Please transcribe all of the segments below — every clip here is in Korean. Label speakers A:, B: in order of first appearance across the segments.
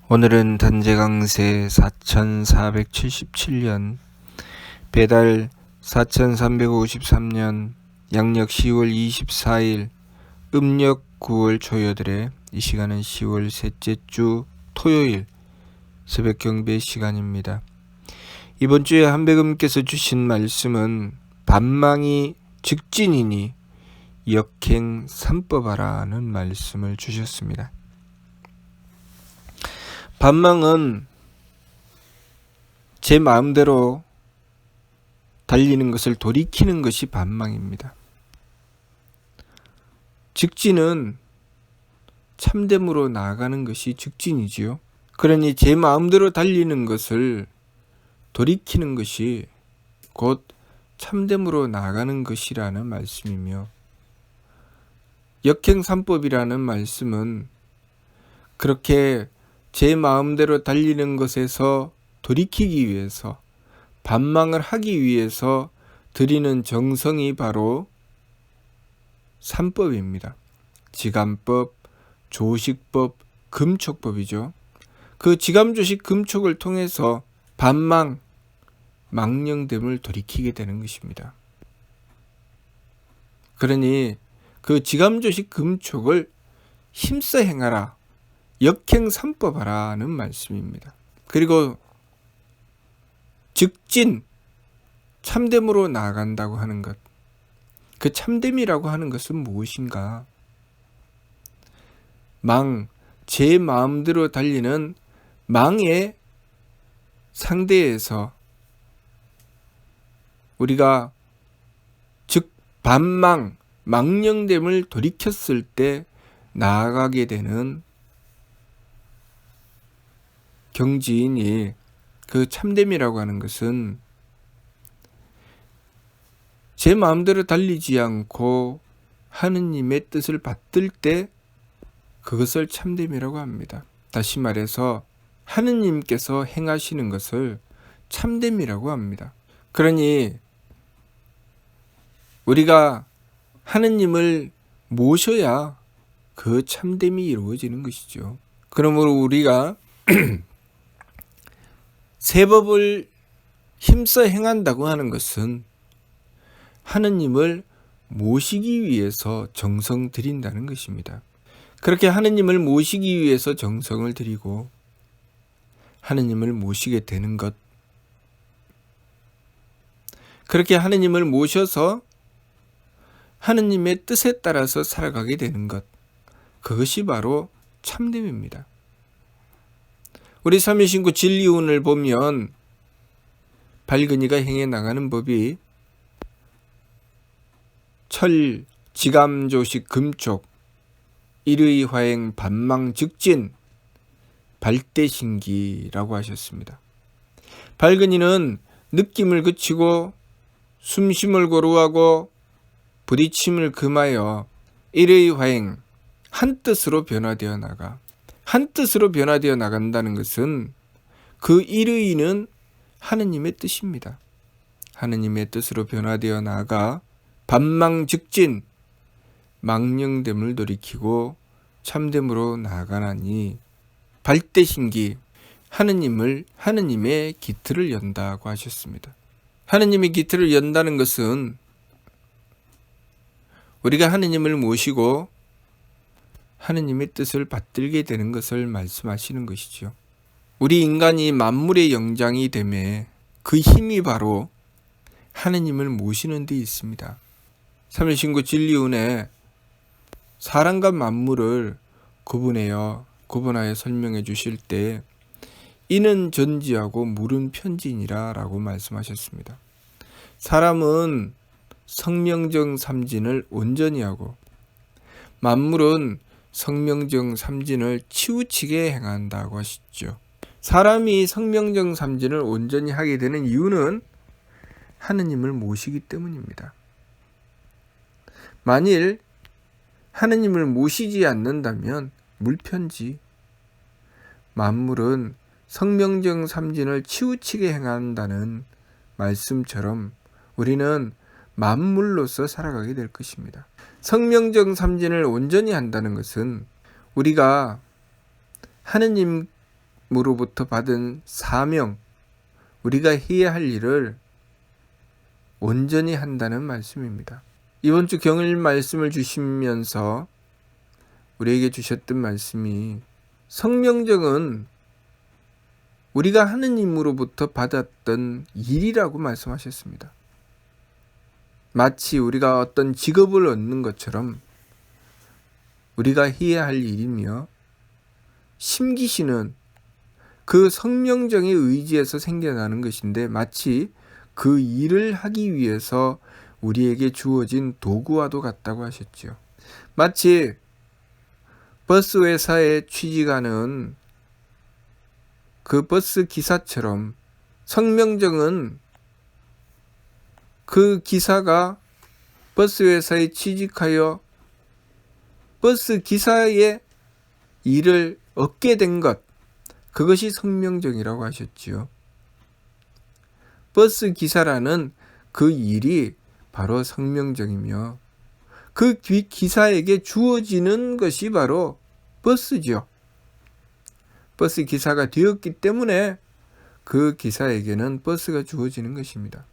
A: 오늘은 단재강세 4477년 배달 4353년 양력 10월 24일 음력 9월 초여들의 이 시간은 10월 셋째 주 토요일 새벽 경배 시간입니다. 이번 주에 한백음께서 주신 말씀은 반망이 직진이니 역행 삼법하라는 말씀을 주셨습니다. 반망은 제 마음대로 달리는 것을 돌이키는 것이 반망입니다. 직진은 참됨으로 나아가는 것이 직진이지요. 그러니 제 마음대로 달리는 것을 돌이키는 것이 곧 참됨으로 나아가는 것이라는 말씀이며, 역행삼법이라는 말씀은 그렇게 제 마음대로 달리는 것에서 돌이키기 위해서, 반망을 하기 위해서 드리는 정성이 바로 삼법입니다. 지감법, 조식법, 금촉법이죠. 그 지감조식 금촉을 통해서 반망, 망령됨을 돌이키게 되는 것입니다. 그러니 그 지감조식 금촉을 힘써 행하라, 역행삼법하라는 말씀입니다. 그리고 직진, 참됨으로 나아간다고 하는 것, 그 참됨이라고 하는 것은 무엇인가? 제 마음대로 달리는 망의 상대에서 우리가 즉 반망, 망령됨을 돌이켰을 때 나아가게 되는 경지이니, 그 참됨이라고 하는 것은 제 마음대로 달리지 않고 하느님의 뜻을 받들 때 그것을 참됨이라고 합니다. 다시 말해서 하느님께서 행하시는 것을 참됨이라고 합니다. 그러니 우리가 하느님을 모셔야 그 참됨이 이루어지는 것이죠. 그러므로 우리가 세법을 힘써 행한다고 하는 것은 하느님을 모시기 위해서 정성 드린다는 것입니다. 그렇게 하느님을 모시기 위해서 정성을 드리고 하느님을 모시게 되는 것, 그렇게 하느님을 모셔서 하느님의 뜻에 따라서 살아가게 되는 것, 그것이 바로 참됨입니다. 우리 삼위신구 진리운을 보면 발근이가 행해 나가는 법이 철, 지감조식, 금촉, 일의화행, 반망, 직진, 발대신기라고 하셨습니다. 발근이는 느낌을 그치고 숨쉼을 고루하고 부딪힘을 금하여 일의화행, 한 뜻으로 변화되어 나가. 한 뜻으로 변화되어 나간다는 것은 그 일의는 하느님의 뜻입니다. 하느님의 뜻으로 변화되어 나가 반망 직진, 망령됨을 돌이키고 참됨으로 나아가나니 발대신기, 하느님의 기틀을 연다고 하셨습니다. 하느님의 기틀을 연다는 것은 우리가 하느님을 모시고 하느님의 뜻을 받들게 되는 것을 말씀하시는 것이죠. 우리 인간이 만물의 영장이 되매 그 힘이 바로 하느님을 모시는 데 있습니다. 삼위신구 진리운에 사람과 만물을 구분하여 설명해 주실 때 이는 전지하고 물은 편진이라 라고 말씀하셨습니다. 사람은 성명정 삼진을 온전히 하고 만물은 성명정 삼진을 치우치게 행한다고 하시죠. 사람이 성명정 삼진을 온전히 하게 되는 이유는 하느님을 모시기 때문입니다. 만일 하느님을 모시지 않는다면 물편지, 만물은 성명정 삼진을 치우치게 행한다는 말씀처럼 우리는 만물로서 살아가게 될 것입니다. 성명정 삼진을 온전히 한다는 것은 우리가 하느님 하느님으로부터 받은 사명, 우리가 해야 할 일을 온전히 한다는 말씀입니다. 이번 주 경일 말씀을 주시면서 우리에게 주셨던 말씀이 성명정은 우리가 하느님으로부터 받았던 일이라고 말씀하셨습니다. 마치 우리가 어떤 직업을 얻는 것처럼 우리가 해야 할 일이며, 심기신은 그 성명정의 의지에서 생겨나는 것인데 마치 그 일을 하기 위해서 우리에게 주어진 도구와도 같다고 하셨지요. 마치 버스 회사에 취직하는 그 버스 기사처럼 성명정은 그 기사가 버스 회사에 취직하여 버스 기사의 일을 얻게 된 것, 그것이 성명정이라고 하셨지요. 버스 기사라는 그 일이 바로 성명정이며 그 기사에게 주어지는 것이 바로 버스죠. 버스 기사가 되었기 때문에 그 기사에게는 버스가 주어지는 것입니다.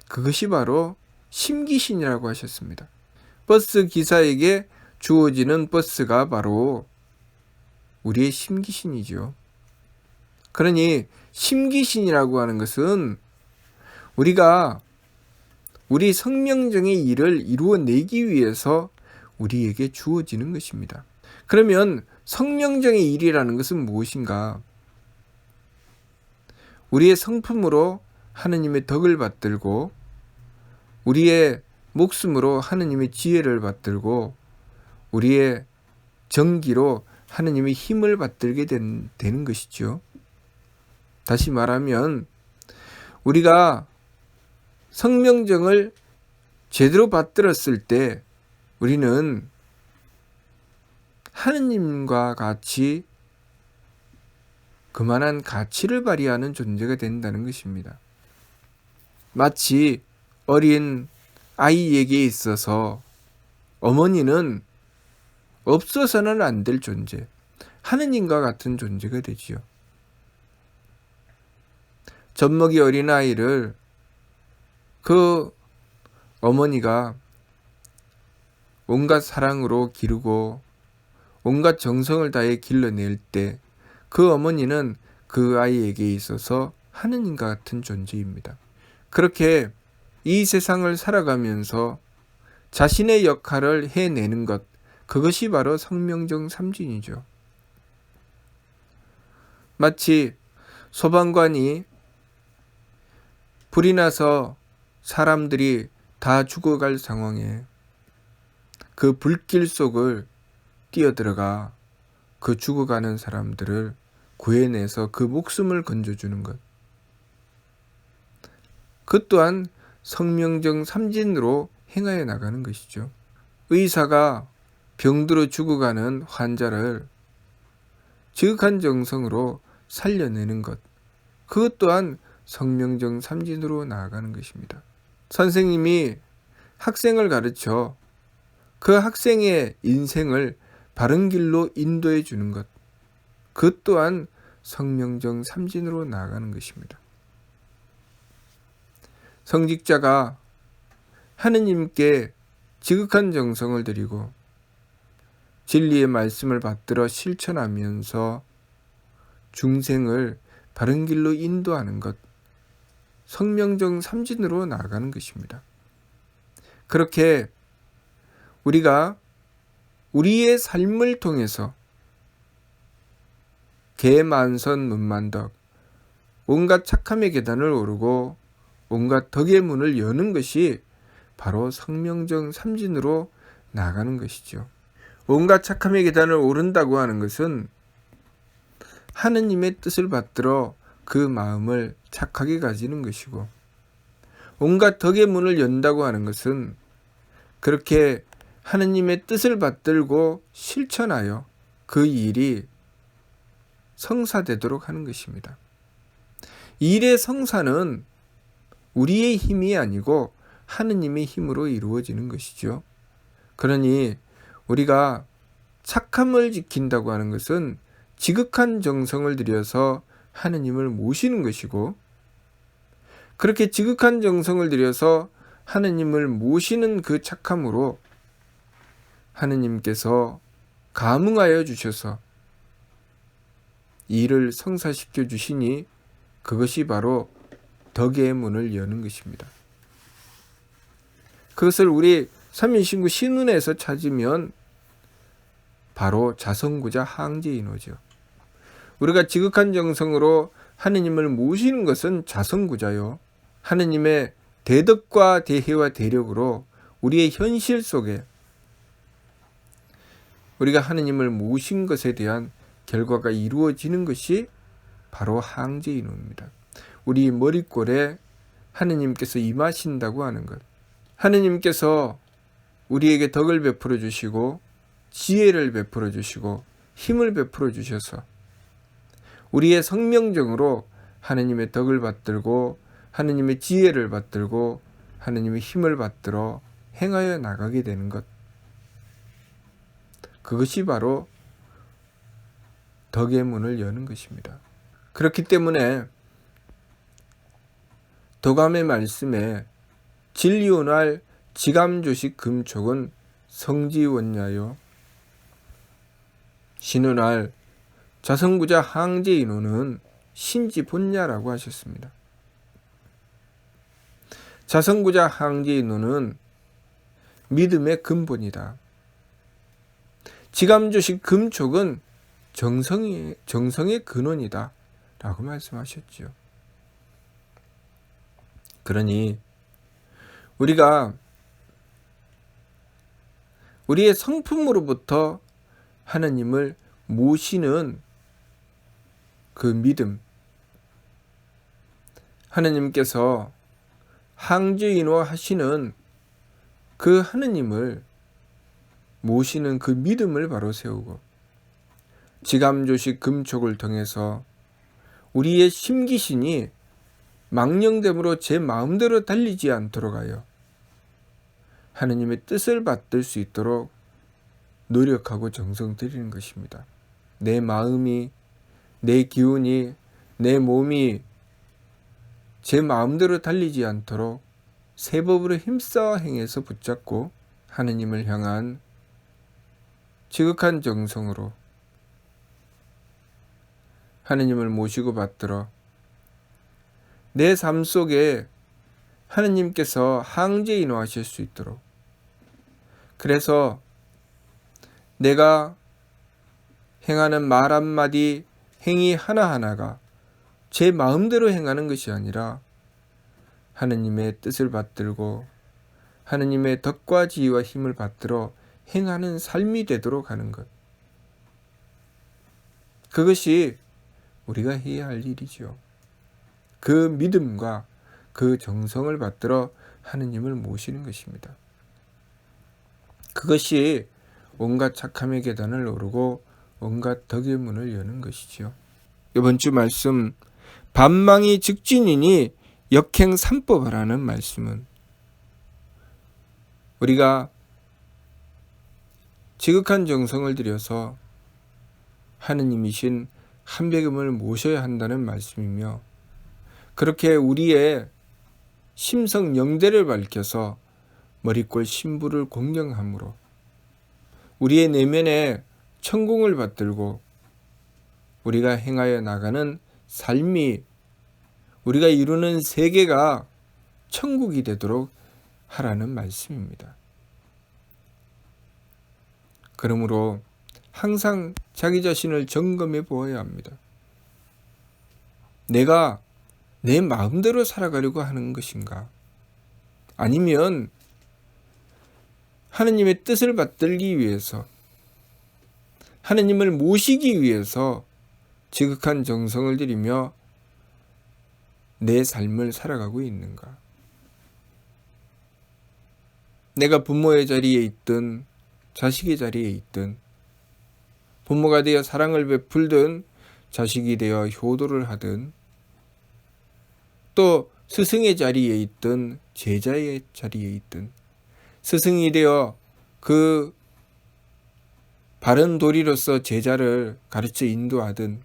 A: 그것이 바로 심기신이라고 하셨습니다. 버스 기사에게 주어지는 버스가 바로 우리의 심기신이죠. 그러니 심기신이라고 하는 것은 우리가 우리 성명정의 일을 이루어내기 위해서 우리에게 주어지는 것입니다. 그러면 성명정의 일이라는 것은 무엇인가? 우리의 성품으로 하느님의 덕을 받들고 우리의 목숨으로 하느님의 지혜를 받들고 우리의 정기로 하느님의 힘을 받들게 되는 것이죠. 다시 말하면 우리가 성명정을 제대로 받들었을 때 우리는 하느님과 같이 그만한 가치를 발휘하는 존재가 된다는 것입니다. 마치 어린 아이에게 있어서 어머니는 없어서는 안 될 존재, 하느님과 같은 존재가 되지요. 젖먹이 어린아이를 그 어머니가 온갖 사랑으로 기르고 온갖 정성을 다해 길러낼 때 그 어머니는 그 아이에게 있어서 하느님과 같은 존재입니다. 그렇게 이 세상을 살아가면서 자신의 역할을 해내는 것, 그것이 바로 성명정 삼진이죠. 마치 소방관이 불이 나서 사람들이 다 죽어갈 상황에 그 불길 속을 뛰어들어가 그 죽어가는 사람들을 구해내서 그 목숨을 건져주는 것, 그 또한 성명정 삼진으로 행하여 나가는 것이죠. 의사가 병들어 죽어가는 환자를 지극한 정성으로 살려내는 것, 그것 또한 성명정 삼진으로 나아가는 것입니다. 선생님이 학생을 가르쳐 그 학생의 인생을 바른 길로 인도해 주는 것, 그 또한 성명정 삼진으로 나아가는 것입니다. 성직자가 하느님께 지극한 정성을 들이고 진리의 말씀을 받들어 실천하면서 중생을 바른 길로 인도하는 것, 성명정 삼진으로 나아가는 것입니다. 그렇게 우리가 우리의 삶을 통해서 개만선 문만덕, 온갖 착함의 계단을 오르고 온갖 덕의 문을 여는 것이 바로 성명정 삼진으로 나아가는 것이죠. 온갖 착함의 계단을 오른다고 하는 것은 하느님의 뜻을 받들어 그 마음을 착하게 가지는 것이고, 온갖 덕의 문을 연다고 하는 것은 그렇게 하느님의 뜻을 받들고 실천하여 그 일이 성사되도록 하는 것입니다. 일의 성사는 우리의 힘이 아니고 하느님의 힘으로 이루어지는 것이죠. 그러니 우리가 착함을 지킨다고 하는 것은 지극한 정성을 들여서 하느님을 모시는 것이고, 그렇게 지극한 정성을 들여서 하느님을 모시는 그 착함으로 하느님께서 감응하여 주셔서 이를 성사시켜 주시니 그것이 바로 덕의 문을 여는 것입니다. 그것을 우리 삼인신구 신운에서 찾으면 바로 자성구자 항제인호죠. 우리가 지극한 정성으로 하느님을 모시는 것은 자성구자요, 하느님의 대덕과 대혜와 대력으로 우리의 현실 속에 우리가 하느님을 모신 것에 대한 결과가 이루어지는 것이 바로 항제인호입니다. 우리 머릿골에 하느님께서 임하신다고 하는 것, 하느님께서 우리에게 덕을 베풀어 주시고 지혜를 베풀어 주시고 힘을 베풀어 주셔서 우리의 성명정으로 하느님의 덕을 받들고 하느님의 지혜를 받들고 하느님의 힘을 받들어 행하여 나가게 되는 것, 그것이 바로 덕의 문을 여는 것입니다. 그렇기 때문에 도감의 말씀에 진리온할 지감조식 금촉은 성지원냐요, 신운할 자성구자 항제인호는 신지본냐라고 하셨습니다. 자성구자 항제인호는 믿음의 근본이다. 지감조식 금촉은 정성의 근원이다 라고 말씀하셨죠. 그러니 우리가 우리의 성품으로부터 하나님을 모시는 그 믿음, 하나님께서 항제인호 하시는 그 하나님을 모시는 그 믿음을 바로 세우고 지감조식 금촉을 통해서 우리의 심기신이 망령됨으로 제 마음대로 달리지 않도록 하여 하느님의 뜻을 받들 수 있도록 노력하고 정성 들이는 것입니다. 내 마음이, 내 기운이, 내 몸이 제 마음대로 달리지 않도록 세법으로 힘써 행해서 붙잡고 하느님을 향한 지극한 정성으로 하느님을 모시고 받들어 내 삶 속에 하느님께서 항제인호 하실 수 있도록, 그래서 내가 행하는 말 한마디, 행위 하나하나가 제 마음대로 행하는 것이 아니라 하느님의 뜻을 받들고 하느님의 덕과 지혜와 힘을 받들어 행하는 삶이 되도록 하는 것, 그것이 우리가 해야 할 일이죠. 그 믿음과 그 정성을 받들어 하느님을 모시는 것입니다. 그것이 온갖 착함의 계단을 오르고 온갖 덕의 문을 여는 것이죠. 이번 주 말씀, 반망이 즉진이니 역행 삼법하라는 말씀은 우리가 지극한 정성을 들여서 하느님이신 한백음을 모셔야 한다는 말씀이며, 그렇게 우리의 심성 영대를 밝혀서 머릿골 신부를 공경함으로 우리의 내면에 천공을 받들고 우리가 행하여 나가는 삶이, 우리가 이루는 세계가 천국이 되도록 하라는 말씀입니다. 그러므로 항상 자기 자신을 점검해 보아야 합니다. 내가 내 마음대로 살아가려고 하는 것인가? 아니면 하느님의 뜻을 받들기 위해서, 하느님을 모시기 위해서 지극한 정성을 들이며 내 삶을 살아가고 있는가? 내가 부모의 자리에 있든 자식의 자리에 있든, 부모가 되어 사랑을 베풀든 자식이 되어 효도를 하든, 또 스승의 자리에 있든 제자의 자리에 있든, 스승이 되어 그 바른 도리로서 제자를 가르쳐 인도하든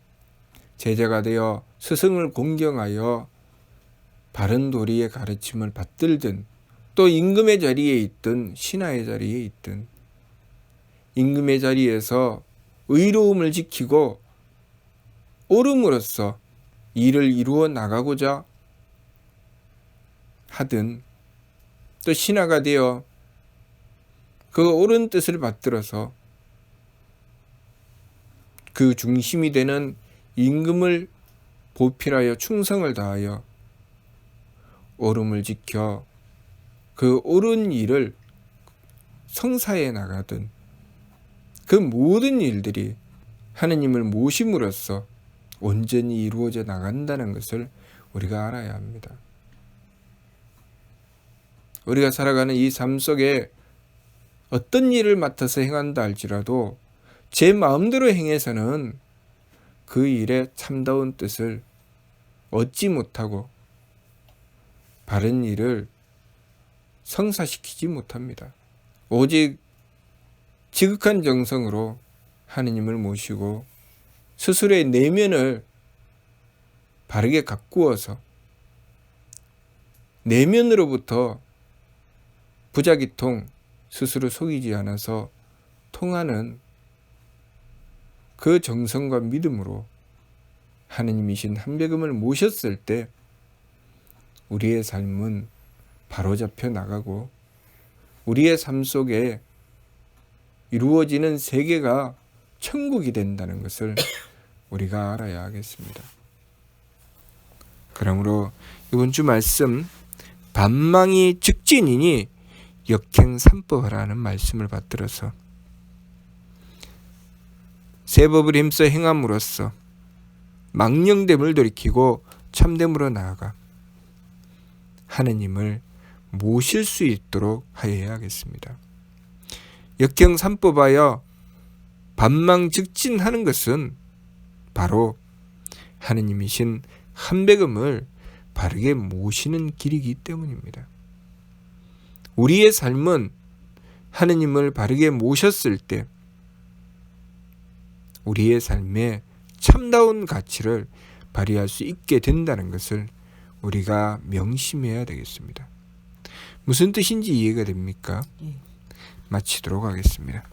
A: 제자가 되어 스승을 공경하여 바른 도리의 가르침을 받들든 또 임금의 자리에 있든 신하의 자리에 있든 임금의 자리에서 의로움을 지키고 옳음으로써 일을 이루어 나가고자 하든 또 신하가 되어 그 옳은 뜻을 받들어서 그 중심이 되는 임금을 보필하여 충성을 다하여 옳음을 지켜 그 옳은 일을 성사해 나가든 그 모든 일들이 하느님을 모심으로써 온전히 이루어져 나간다는 것을 우리가 알아야 합니다. 우리가 살아가는 이 삶 속에 어떤 일을 맡아서 행한다 할지라도 제 마음대로 행해서는 그 일의 참다운 뜻을 얻지 못하고 바른 일을 성사시키지 못합니다. 오직 지극한 정성으로 하느님을 모시고 스스로의 내면을 바르게 가꾸어서 내면으로부터 부작위통 스스로 속이지 않아서 통하는 그 정성과 믿음으로 하느님이신 한백음을 모셨을 때 우리의 삶은 바로잡혀 나가고 우리의 삶 속에 이루어지는 세계가 천국이 된다는 것을 우리가 알아야 하겠습니다. 그러므로 이번 주 말씀 반망이 즉진이니 역행삼법하라는 말씀을 받들어서 새 법을 힘써 행함으로써 망령됨을 돌이키고 참됨으로 나아가 하느님을 모실 수 있도록 하여야 하겠습니다. 역행삼법하여 반망즉진하는 것은 바로 하느님이신 한백음을 바르게 모시는 길이기 때문입니다. 우리의 삶은 하느님을 바르게 모셨을 때 우리의 삶에 참다운 가치를 발휘할 수 있게 된다는 것을 우리가 명심해야 되겠습니다. 무슨 뜻인지 이해가 됩니까? 마치도록 하겠습니다.